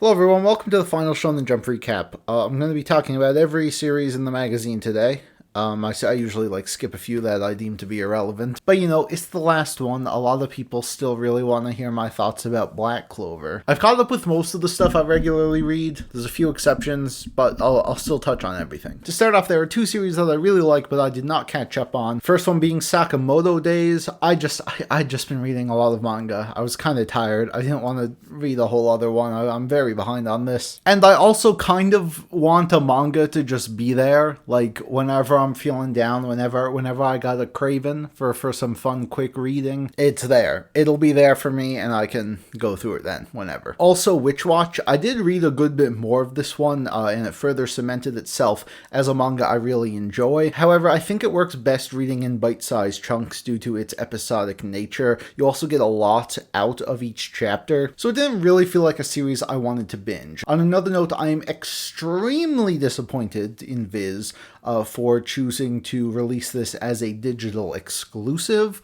Hello everyone, welcome to the final Shonen Jump recap. I'm going to be talking about every series in the magazine today. I usually skip a few that I deem to be irrelevant. But it's the last one. A lot of people still really want to hear my thoughts about Black Clover. I've caught up with most of the stuff I regularly read. There's a few exceptions, but I'll still touch on everything. To start off, there are two series that I really like, but I did not catch up on. First one being Sakamoto Days. I'd just been reading a lot of manga. I was kind of tired. I didn't want to read a whole other one. I'm very behind on this. And I also kind of want a manga to just be there. Like, whenever I'm feeling down, whenever I got a craving for some fun, quick reading, it's there. It'll be there for me, and I can go through it then, whenever. Also, Witch Watch. I did read a good bit more of this one, and it further cemented itself as a manga I really enjoy. However, I think it works best reading in bite-sized chunks due to its episodic nature. You also get a lot out of each chapter, so it didn't really feel like a series I wanted to binge. On another note, I am extremely disappointed in Viz for choosing to release this as a digital exclusive.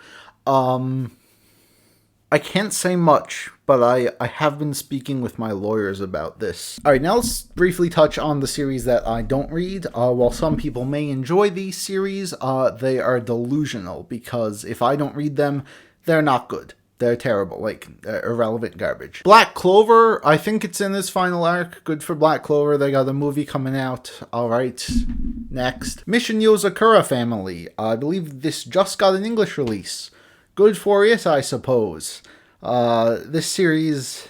I can't say much, but I have been speaking with my lawyers about this. Alright, now let's briefly touch on the series that I don't read. While some people may enjoy these series, they are delusional, because if I don't read them, they're not good. They're terrible, irrelevant garbage. Black Clover, I think it's in its final arc. Good for Black Clover. They got a movie coming out. Alright, next. Mission Yozakura Family. I believe this just got an English release. Good for it, I suppose. This series,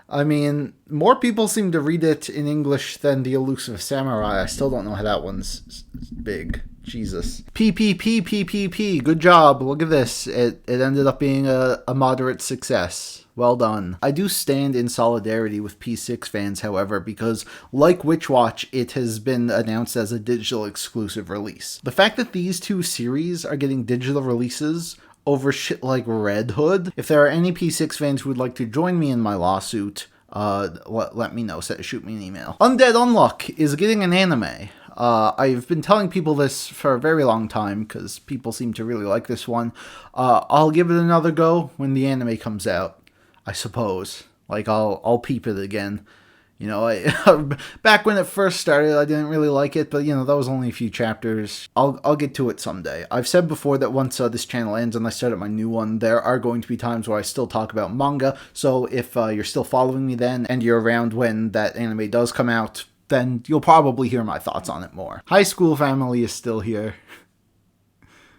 more people seem to read it in English than The Elusive Samurai. I still don't know how that one's big. Jesus. PPP. Good job. Look at this. It ended up being a moderate success. Well done. I do stand in solidarity with P6 fans, however, because like Witch Watch, it has been announced as a digital exclusive release. The fact that these two series are getting digital releases over shit like Red Hood, if there are any P6 fans who would like to join me in my lawsuit, let me know. Shoot me an email. Undead Unluck is getting an anime. I've been telling people this for a very long time because people seem to really like this one. I'll give it another go when the anime comes out, I suppose. I'll peep it again. Back when it first started, I didn't really like it, but that was only a few chapters. I'll get to it someday. I've said before that once this channel ends and I start at my new one, there are going to be times where I still talk about manga. So if you're still following me then and you're around when that anime does come out, then you'll probably hear my thoughts on it more. High School Family is still here.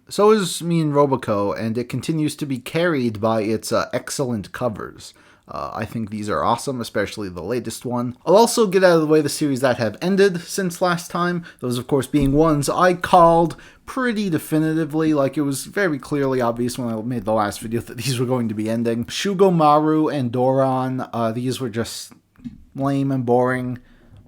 So is Me and Roboco, and it continues to be carried by its excellent covers. I think these are awesome, especially the latest one. I'll also get out of the way the series that have ended since last time, those of course being ones I called pretty definitively. It was very clearly obvious when I made the last video that these were going to be ending. Shugomaru and Doron, these were just lame and boring.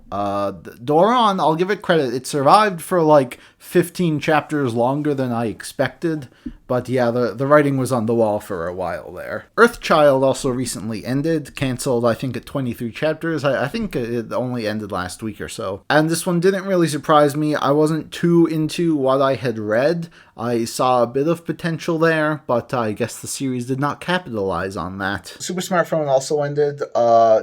Doron, I'll give it credit, it survived for 15 chapters longer than I expected, but yeah, the writing was on the wall for a while there. Earthchild also recently ended, cancelled I think at 23 chapters. I think it only ended last week or so. And this one didn't really surprise me. I wasn't too into what I had read. I saw a bit of potential there, but I guess the series did not capitalize on that. Super Smartphone also ended.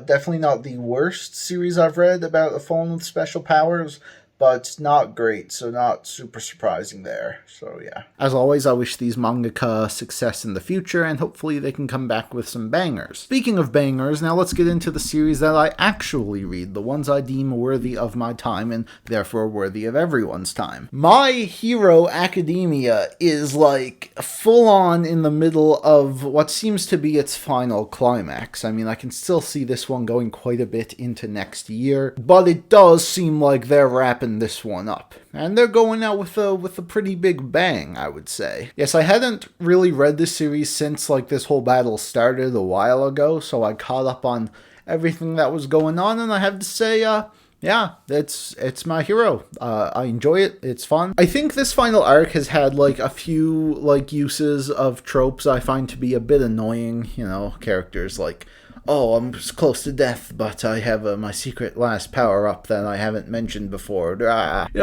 Definitely not the worst series I've read about a phone with special powers, but not great, so not super surprising there. So yeah. As always, I wish these mangaka success in the future, and hopefully they can come back with some bangers. Speaking of bangers, now let's get into the series that I actually read, the ones I deem worthy of my time, and therefore worthy of everyone's time. My Hero Academia is full on in the middle of what seems to be its final climax. I can still see this one going quite a bit into next year, but it does seem like they're wrapping this one up, and they're going out with a pretty big bang, I would say. Yes, I hadn't really read this series since this whole battle started a while ago, so I caught up on everything that was going on, and I have to say, yeah, it's my hero. I enjoy it. It's fun. I think this final arc has had a few uses of tropes I find to be a bit annoying. Characters oh, I'm close to death, but I have my secret last power-up that I haven't mentioned before.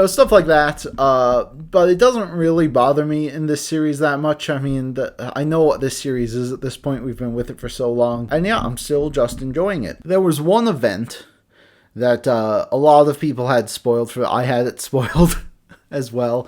Stuff like that. But it doesn't really bother me in this series that much. I mean, I know what this series is at this point. We've been with it for so long. And yeah, I'm still just enjoying it. There was one event that a lot of people had spoiled for. I had it spoiled as well.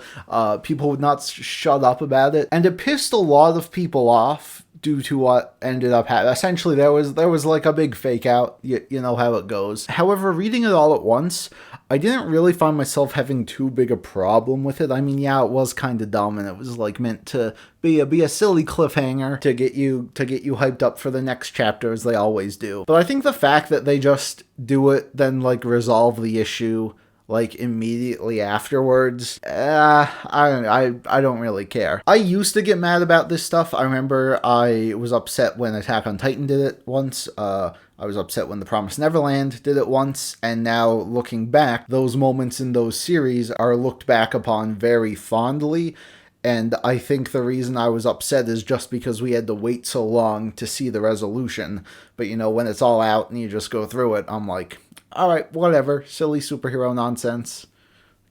People would not shut up about it. And it pissed a lot of people off due to what ended up happening. Essentially, there was like a big fake out. You know how it goes. However, reading it all at once, I didn't really find myself having too big a problem with it. I mean, yeah, it was kind of dumb, and it was like meant to be a silly cliffhanger to get you hyped up for the next chapter, as they always do. But I think the fact that they just do it, then like resolve the issue like immediately afterwards, I don't really care. I used to get mad about this stuff. I remember I was upset when Attack on Titan did it once. I was upset when The Promised Neverland did it once, and now looking back, those moments in those series are looked back upon very fondly. And I think the reason I was upset is just because we had to wait so long to see the resolution. But when it's all out and you just go through it, I'm like, all right, whatever. Silly superhero nonsense.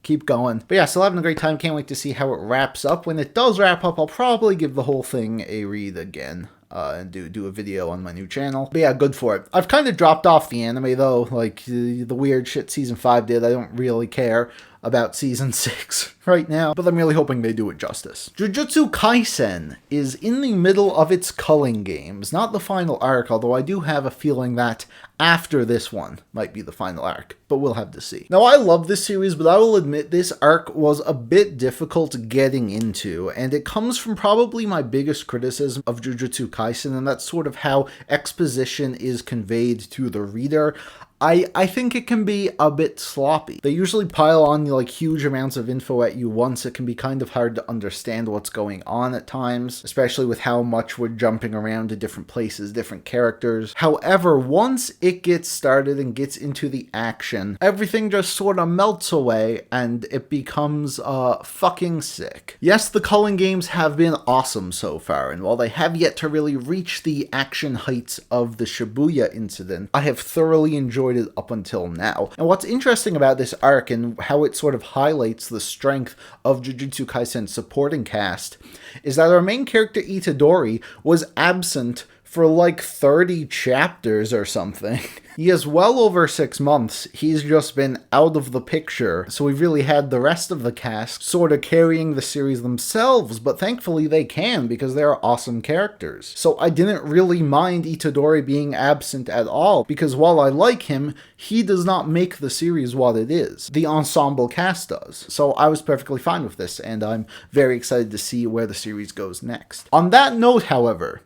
Keep going. But yeah, still having a great time. Can't wait to see how it wraps up. When it does wrap up, I'll probably give the whole thing a read again. And do a video on my new channel. But yeah, good for it. I've kind of dropped off the anime though. Like the weird shit Season 5 did. I don't really care about Season 6 right now, but I'm really hoping they do it justice. Jujutsu Kaisen is in the middle of its culling games, not the final arc, although I do have a feeling that after this one might be the final arc, but we'll have to see. Now, I love this series, but I will admit this arc was a bit difficult getting into, and it comes from probably my biggest criticism of Jujutsu Kaisen, and that's sort of how exposition is conveyed to the reader. I think it can be a bit sloppy. They usually pile on like huge amounts of info at you once. It can be kind of hard to understand what's going on at times, especially with how much we're jumping around to different places, different characters. However, once it gets started and gets into the action, everything just sort of melts away and it becomes fucking sick. Yes, the culling games have been awesome so far, and while they have yet to really reach the action heights of the Shibuya incident, I have thoroughly enjoyed it up until now. And what's interesting about this arc and how it sort of highlights the strength of Jujutsu Kaisen's supporting cast is that our main character Itadori was absent for like 30 chapters or something. He has well over 6 months. He's just been out of the picture. So we've really had the rest of the cast sort of carrying the series themselves, but thankfully they can because they're awesome characters. So I didn't really mind Itadori being absent at all because while I like him, he does not make the series what it is. The ensemble cast does. So I was perfectly fine with this, and I'm very excited to see where the series goes next. On that note, however,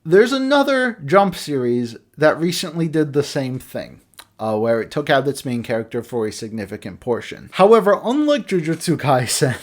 there's another Jump series that recently did the same thing, where it took out its main character for a significant portion. However, unlike Jujutsu Kaisen,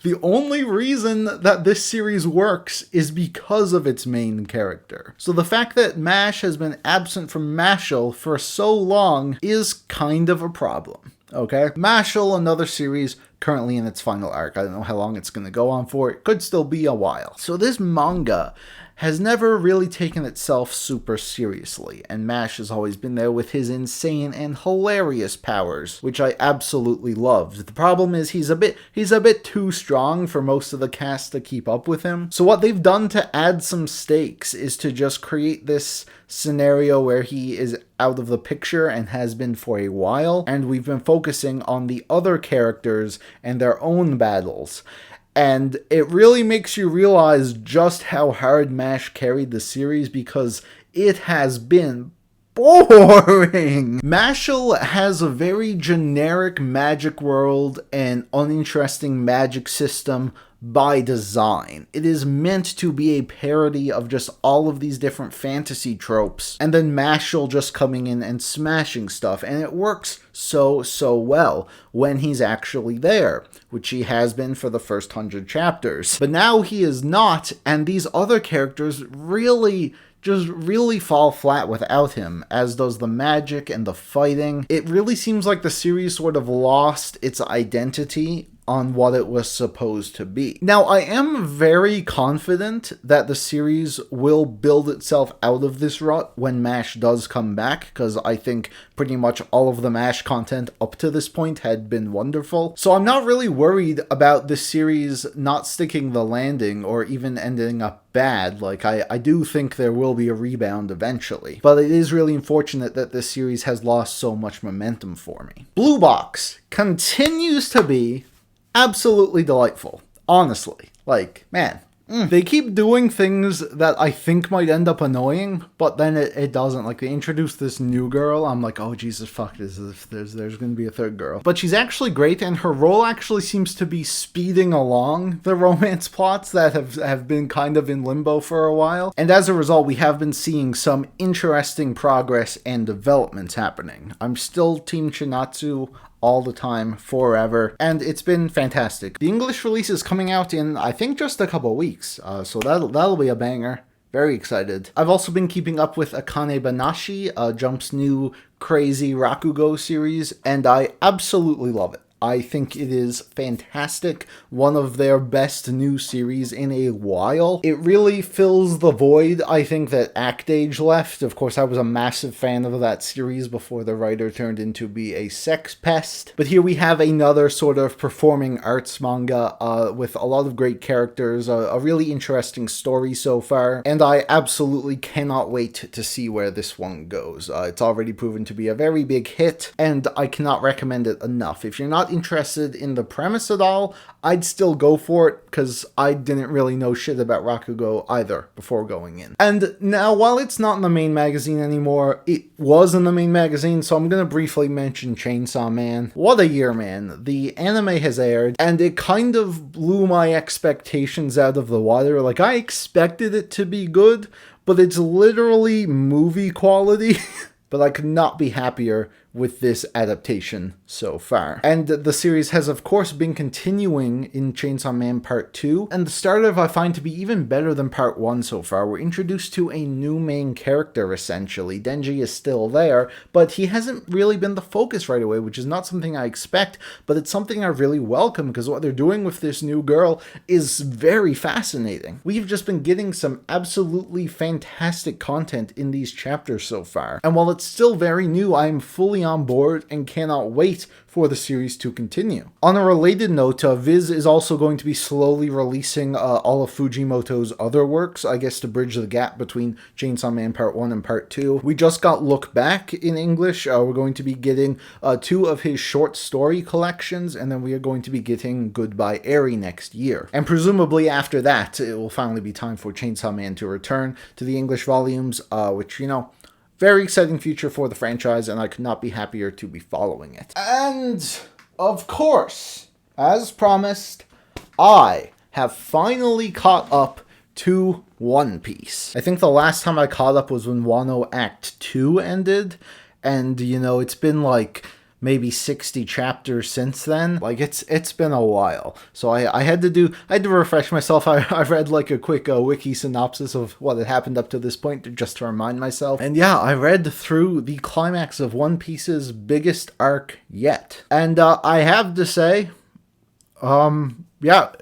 the only reason that this series works is because of its main character. So the fact that Mash has been absent from Mashle for so long is kind of a problem. Okay? Mashle, another series currently in its final arc. I don't know how long it's going to go on for. It could still be a while. So this manga has never really taken itself super seriously, and Mash has always been there with his insane and hilarious powers, which I absolutely loved. The problem is he's a bit too strong for most of the cast to keep up with him. So what they've done to add some stakes is to just create this scenario where he is out of the picture and has been for a while, and we've been focusing on the other characters and their own battles. And it really makes you realize just how hard MASH carried the series because it has been boring. Mashle has a very generic magic world and uninteresting magic system by design. It is meant to be a parody of just all of these different fantasy tropes, and then Mashle just coming in and smashing stuff, and it works so well when he's actually there, which he has been for the first 100 chapters. But now he is not, and these other characters really fall flat without him, as does the magic and the fighting. It really seems like the series sort of lost its identity on what it was supposed to be. Now, I am very confident that the series will build itself out of this rut when MASH does come back, because I think pretty much all of the MASH content up to this point had been wonderful. So I'm not really worried about this series not sticking the landing or even ending up bad. Like, I do think there will be a rebound eventually. But it is really unfortunate that this series has lost so much momentum for me. Blue Box continues to be absolutely delightful, honestly. Like, man, they keep doing things that I think might end up annoying, but then it doesn't. Like, they introduced this new girl. I'm like, oh, Jesus, fuck this. There's going to be a third girl. But she's actually great, and her role actually seems to be speeding along the romance plots that have been kind of in limbo for a while. And as a result, we have been seeing some interesting progress and developments happening. I'm still Team Chinatsu all the time, forever, and it's been fantastic. The English release is coming out in, I think, just a couple weeks, so that'll be a banger. Very excited. I've also been keeping up with Akane-banashi, Jump's new crazy Rakugo series, and I absolutely love it. I think it is fantastic, one of their best new series in a while. It really fills the void, I think, that Act Age left. Of course, I was a massive fan of that series before the writer turned into be a sex pest. But here we have another sort of performing arts manga with a lot of great characters, a really interesting story so far, and I absolutely cannot wait to see where this one goes. It's already proven to be a very big hit, and I cannot recommend it enough. If you're not interested in the premise at all, I'd still go for it, because I didn't really know shit about Rakugo either before going in. And now, while it's not in the main magazine anymore, it was in the main magazine, so I'm gonna briefly mention Chainsaw Man. What a year, man. The anime has aired, and it kind of blew my expectations out of the water. Like, I expected it to be good, but it's literally movie quality. But I could not be happier with this adaptation so far. And the series has, of course, been continuing in Chainsaw Man Part 2, and the start of I find to be even better than Part 1 so far. We're introduced to a new main character, essentially. Denji is still there, but he hasn't really been the focus right away, which is not something I expect, but it's something I really welcome, because what they're doing with this new girl is very fascinating. We've just been getting some absolutely fantastic content in these chapters so far, and while it's still very new, I'm fully on board and cannot wait for the series to continue. On a related note, Viz is also going to be slowly releasing all of Fujimoto's other works, I guess to bridge the gap between Chainsaw Man Part 1 and Part 2. We just got Look Back in English. We're going to be getting 2 of his short story collections, and then we are going to be getting Goodbye Eri next year. And presumably after that, it will finally be time for Chainsaw Man to return to the English volumes, which, you know, very exciting future for the franchise, and I could not be happier to be following it. And, of course, as promised, I have finally caught up to One Piece. I think the last time I caught up was when Wano Act 2 ended, and, you know, it's been like maybe 60 chapters since then. Like, it's been a while. So I had to refresh myself. I read like a quick wiki synopsis of what had happened up to this point just to remind myself. And yeah, I read through the climax of One Piece's biggest arc yet. And I have to say, yeah,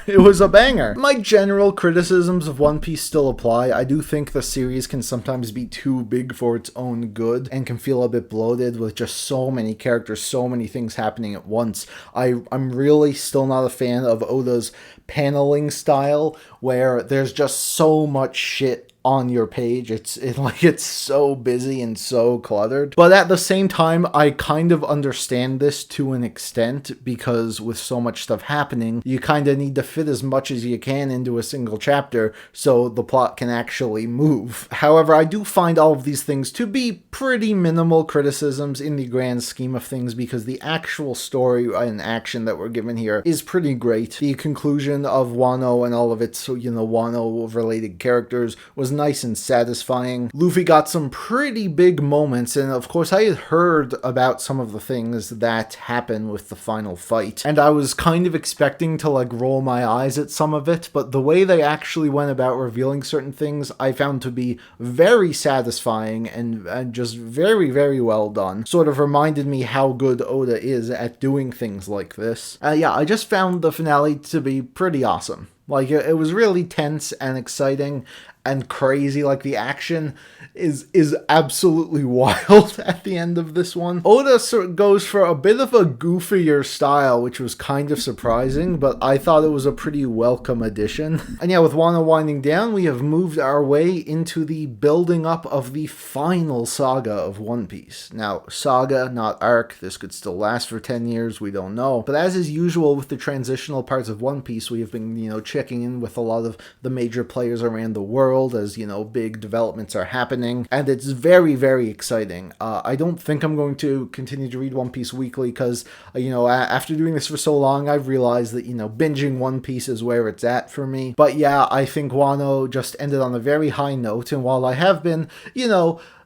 it was a banger. My general criticisms of One Piece still apply. I do think the series can sometimes be too big for its own good and can feel a bit bloated with just so many characters, so many things happening at once. I'm really still not a fan of Oda's paneling style, where there's just so much shit on your page. It's so busy and so cluttered. But at the same time, I kind of understand this to an extent, because with so much stuff happening, you kind of need to fit as much as you can into a single chapter so the plot can actually move. However, I do find all of these things to be pretty minimal criticisms in the grand scheme of things, because the actual story and action that we're given here is pretty great. The conclusion of Wano and all of its, you know, Wano related characters was was nice and satisfying. Luffy got some pretty big moments, and of course I had heard about some of the things that happen with the final fight, and I was kind of expecting to like roll my eyes at some of it, but the way they actually went about revealing certain things I found to be very satisfying and just very, very well done. Sort of reminded me how good Oda is at doing things like this. Yeah, I just found the finale to be pretty awesome. Like, it was really tense and exciting and crazy. Like, the action is absolutely wild at the end of this one. Oda sort of goes for a bit of a goofier style, which was kind of surprising, but I thought it was a pretty welcome addition. And yeah, with Wano winding down, we have moved our way into the building up of the final saga of One Piece. Now, saga, not arc. This could still last for 10 years, we don't know. But as is usual with the transitional parts of One Piece, we have been, checking in with a lot of the major players around the world as, big developments are happening. And it's very, very exciting. I don't think I'm going to continue to read One Piece weekly because, after doing this for so long, I've realized that, binging One Piece is where it's at for me. But yeah, I think Wano just ended on a very high note. And while I have been,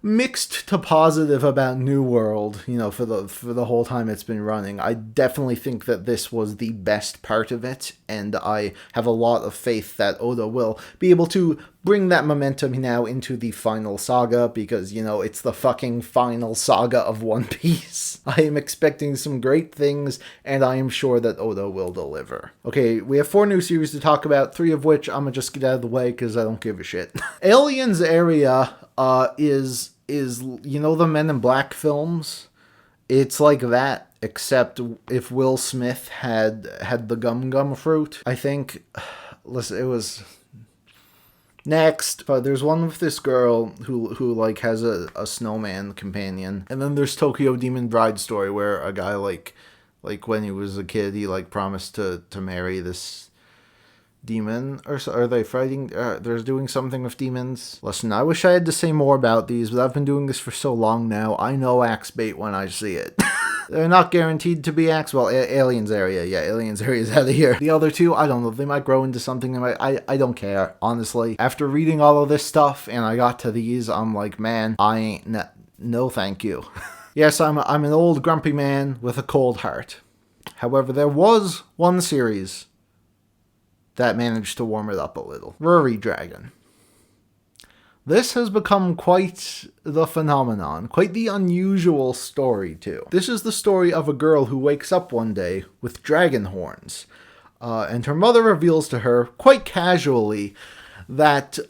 mixed to positive about New World, for the whole time it's been running, I definitely think that this was the best part of it, and I have a lot of faith that Oda will be able to bring that momentum now into the final saga, because, it's the fucking final saga of One Piece. I am expecting some great things, and I am sure that Oda will deliver. Okay, we have 4 new series to talk about, 3 of which I'm gonna just get out of the way because I don't give a shit. Aliens Area is the Men in Black films. It's like that, except if Will Smith had the gum fruit, I think. Listen, it was next. But there's one with this girl who like has a snowman companion, and then there's Tokyo Demon Bride story where a guy like when he was a kid he like promised to marry this demon, or so, are they fighting? They're doing something with demons. Listen, I wish I had to say more about these, but I've been doing this for so long now. I know axe bait when I see it. They're not guaranteed to be axe. Well, Aliens Area, yeah, Aliens Area is out of here. The other 2, I don't know. They might grow into something. I don't care, honestly. After reading all of this stuff, and I got to these, I'm like, man, I ain't no, thank you. Yes, I'm an old grumpy man with a cold heart. However, there was one series that managed to warm it up a little. Ruri Dragon. This has become quite the phenomenon, quite the unusual story too. This is the story of a girl who wakes up one day with dragon horns, and her mother reveals to her, quite casually, that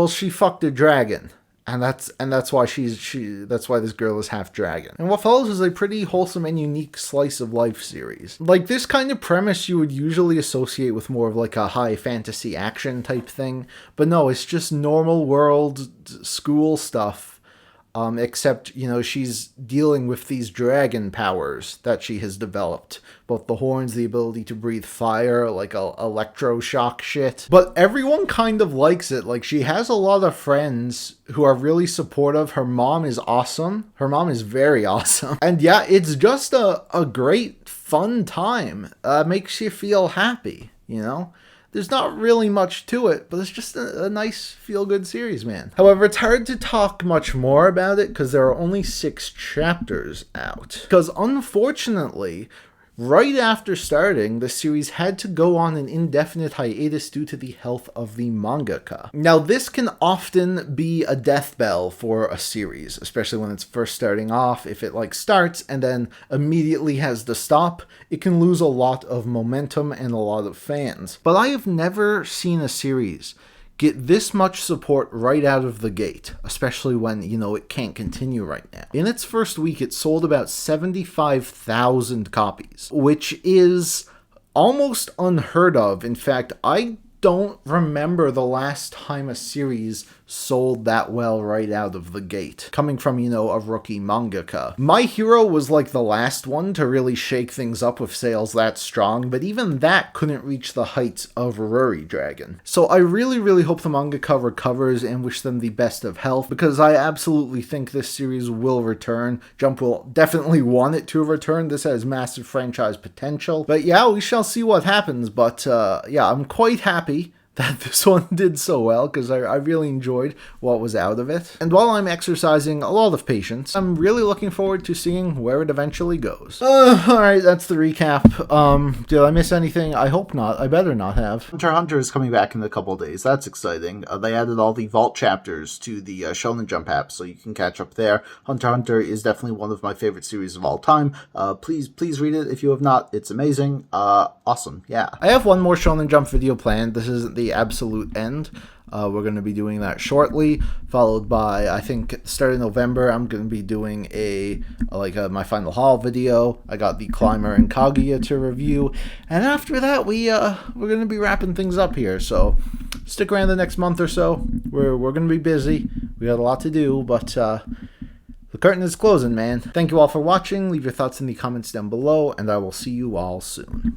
she fucked a dragon. And that's why that's why this girl is half dragon. And what follows is a pretty wholesome and unique slice of life series. Like, this kind of premise you would usually associate with more of like a high fantasy action type thing, but no, it's just normal world school stuff. Except, she's dealing with these dragon powers that she has developed. Both the horns, the ability to breathe fire, like electroshock shit. But everyone kind of likes it. Like, she has a lot of friends who are really supportive. Her mom is awesome. Her mom is very awesome. And yeah, it's just a great, fun time. Makes you feel happy, There's not really much to it, but it's just a nice feel-good series, man. However, it's hard to talk much more about it because there are only 6 chapters out. Because unfortunately, right after starting, the series had to go on an indefinite hiatus due to the health of the mangaka. Now, this can often be a death bell for a series, especially when it's first starting off. If it starts and then immediately has to stop, it can lose a lot of momentum and a lot of fans. But I have never seen a series get this much support right out of the gate, especially when, it can't continue right now. In its first week, it sold about 75,000 copies, which is almost unheard of. In fact, I don't remember the last time a series sold that well right out of the gate, coming from, a rookie mangaka. My Hero was the last one to really shake things up with sales that strong, but even that couldn't reach the heights of Ruri Dragon. So I really, really hope the mangaka recovers and wish them the best of health, because I absolutely think this series will return. Jump will definitely want it to return. This has massive franchise potential. But yeah, we shall see what happens. But yeah, I'm quite happy that this one did so well, because I really enjoyed what was out of it. And while I'm exercising a lot of patience, I'm really looking forward to seeing where it eventually goes. Alright, that's the recap. Did I miss anything? I hope not. I better not have. Hunter x Hunter is coming back in a couple days. That's exciting. They added all the Vault chapters to the Shonen Jump app, so you can catch up there. Hunter x Hunter is definitely one of my favorite series of all time. Please read it if you have not. It's amazing. Awesome. Yeah. I have one more Shonen Jump video planned. This isn't the absolute end. We're going to be doing that shortly, followed by, I think, at the start of November, I'm going to be doing my final haul video. I got the Climber and Kaguya to review, and after that, we're going to be wrapping things up here, so stick around the next month or so. We're going to be busy. We got a lot to do, but the curtain is closing, man. Thank you all for watching. Leave your thoughts in the comments down below, and I will see you all soon.